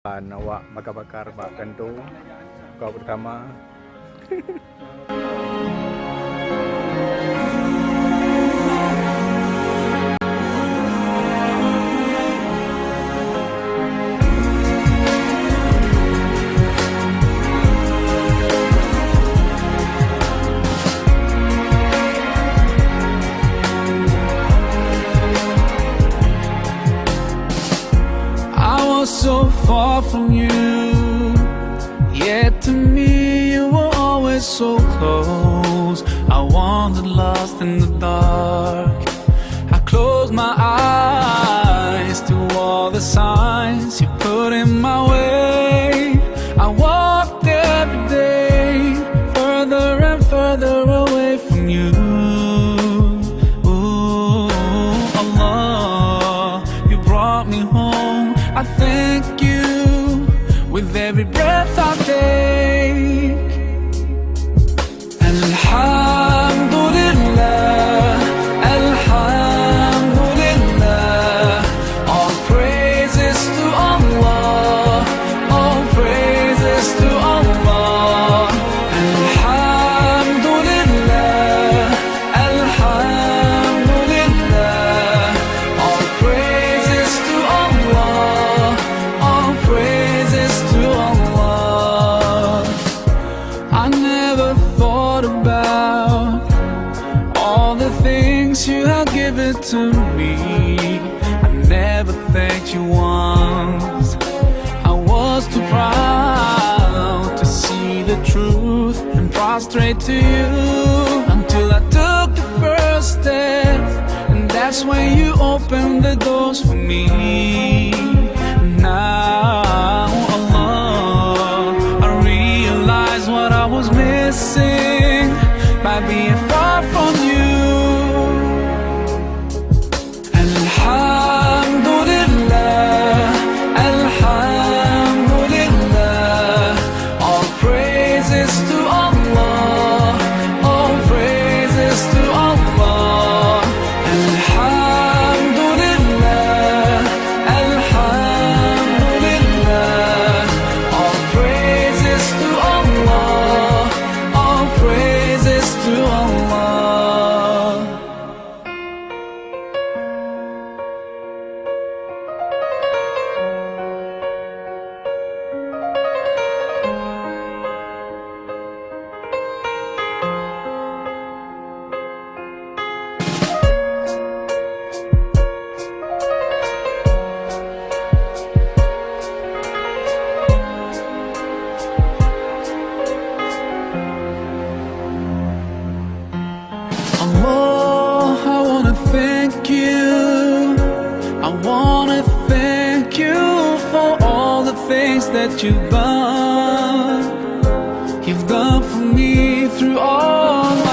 Awak bakar-bakar bak tentu kau pertama. So far from you, yet to me you were always so close. I wandered lost in the dark. I closed my eyes to all the signs you put in my way. I walked every day further and further away from you. Ooh, Allah, you brought me home. I thank you with every breath I take. Alhamdulillah, Alhamdulillah. All praises to Allah, all praises to Allah. Alhamdulillah, Alhamdulillah. All praises to Allah, all praises to Allah. I never thought about all the things you have given to me. I never thanked you once. I was too proud to see the truth and prostrate to you until I took the first step, and that's when you opened the doors for me. Now, Allah, I realize what I was missing by being far from you. Alhamdulillah, Alhamdulillah. All praises to Allah, all praises to Allah. Alhamdulillah, Alhamdulillah. All praises to Allah, all praises to Allah. Allah, I wanna thank you. I wanna thank you for all the things that you've done. You've done for me through all my